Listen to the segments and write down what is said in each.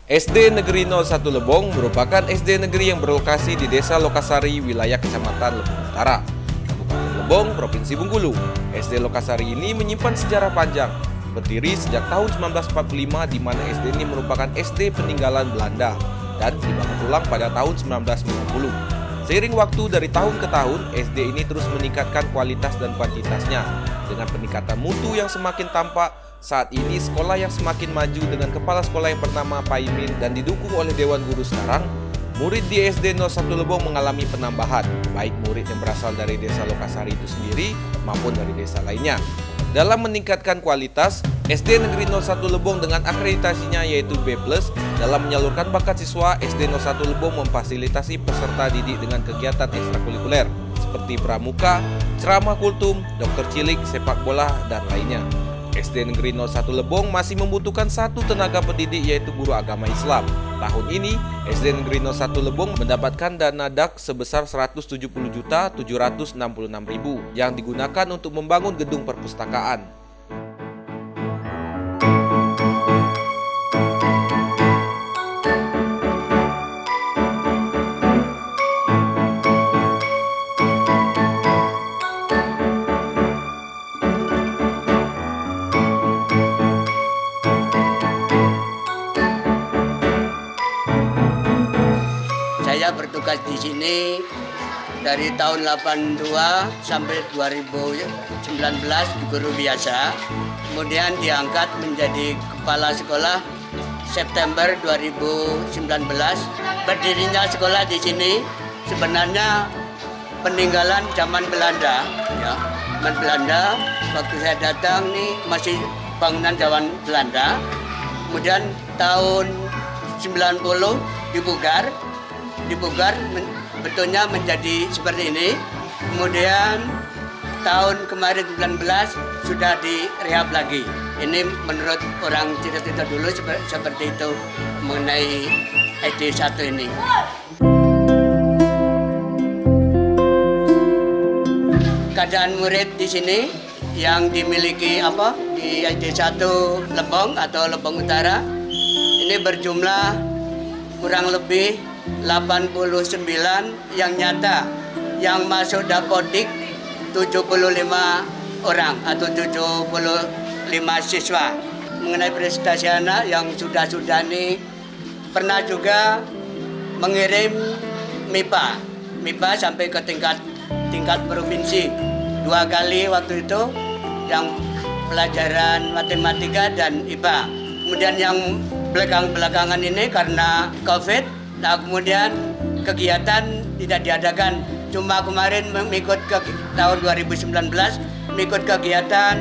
SD Negeri 01 Lebong merupakan SD negeri yang berlokasi di Desa Lokasari, wilayah Kecamatan Lebong Utara, Kabupaten Lebong, Provinsi Bengkulu. SD Lokasari ini menyimpan sejarah panjang, berdiri sejak tahun 1945 di mana SD ini merupakan SD peninggalan Belanda dan dibangun ulang pada tahun 1990. Seiring waktu dari tahun ke tahun, SD ini terus meningkatkan kualitas dan kuantitasnya dengan peningkatan mutu yang semakin tampak. Saat ini sekolah yang semakin maju dengan kepala sekolah yang bernama Pak Imin dan didukung oleh Dewan Guru sekarang, murid di SD 01 Lebong mengalami penambahan, baik murid yang berasal dari Desa Lokasari itu sendiri maupun dari desa lainnya. Dalam meningkatkan kualitas, SD Negeri 01 Lebong dengan akreditasinya yaitu B+, dalam menyalurkan bakat siswa, SD 01 Lebong memfasilitasi peserta didik dengan kegiatan ekstrakurikuler seperti pramuka, ceramah kultum, dokter cilik, sepak bola, dan lainnya. SD Negeri 01 Lebong masih membutuhkan satu tenaga pendidik yaitu guru agama Islam. Tahun ini, SD Negeri 01 Lebong mendapatkan dana DAK sebesar Rp170.766.000 yang digunakan untuk membangun gedung perpustakaan. Saya bertugas di sini dari tahun 82 sampai 2019 di guru biasa. Kemudian diangkat menjadi kepala sekolah September 2019. Berdirinya sekolah di sini sebenarnya peninggalan zaman Belanda, ya. Zaman Belanda waktu saya datang nih masih bangunan zaman Belanda. Kemudian tahun 90 dibugar bentuknya menjadi seperti ini. Kemudian tahun kemarin 19 sudah direhab lagi. Ini menurut orang cerita-cerita dulu seperti itu mengenai SD 1 ini. Keadaan murid di sini yang dimiliki di SD 1 Lebong atau Lebong Utara ini berjumlah kurang lebih 89 yang nyata, yang masuk dapodik 75 orang atau 75 siswa. Mengenai prestasi anak yang sudah ini pernah juga mengirim MIPA sampai ke tingkat provinsi 2 kali waktu itu, yang pelajaran matematika dan IPA. Kemudian yang belakangan ini karena COVID, nah kemudian kegiatan tidak diadakan. Cuma kemarin mengikut ke tahun 2019 mengikut kegiatan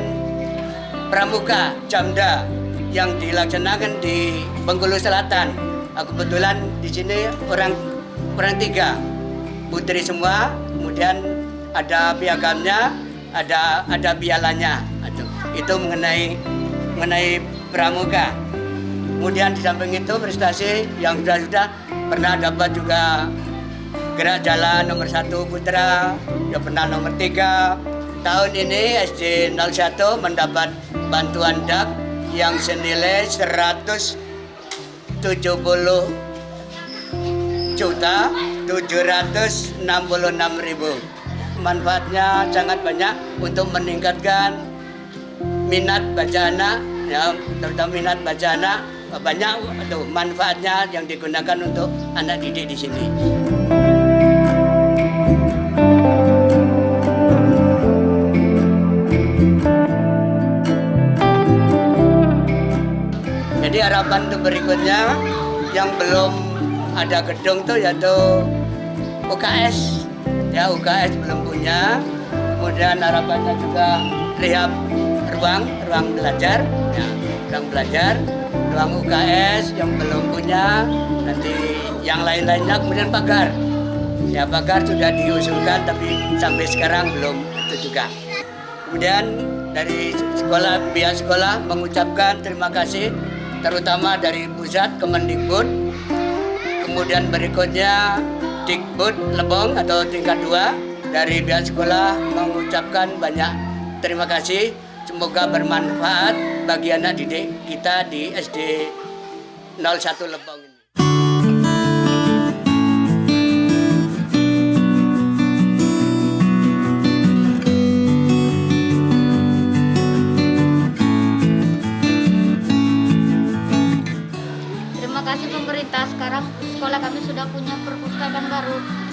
pramuka Jamda yang dilaksanakan di Bengkulu Selatan. Kebetulan di sini orang 3 putri semua. Kemudian ada piagamnya, ada pialanya. Itu mengenai pramuka. Kemudian di samping itu prestasi yang sudah pernah dapat juga gerak jalan nomor 1 putra, ya pernah nomor 3. Tahun ini SD 01 mendapat bantuan DAK yang senilai 170.766.000. Manfaatnya sangat banyak untuk meningkatkan minat baca anak, ya, terutama minat baca anak. Banyak manfaatnya yang digunakan untuk anak didik di sini. Jadi harapan untuk berikutnya yang belum ada gedung tuh yaitu UKS. Ya UKS belum punya. Kemudian harapannya juga rehab ruang belajar, ya, ruang belajar, ruang UKS yang belum punya. Nanti yang lain-lainnya kemudian pagar. Ya pagar sudah diusulkan tapi sampai sekarang belum itu juga. Kemudian dari pihak sekolah mengucapkan terima kasih terutama dari pusat Kemendikbud. Kemudian berikutnya Dikbud Lebong atau tingkat 2 dari pihak sekolah mengucapkan banyak terima kasih. Semoga bermanfaat bagi anak didik kita di SD 01 Lebong ini. Terima kasih pemerintah, sekarang sekolah kami sudah punya perpustakaan baru.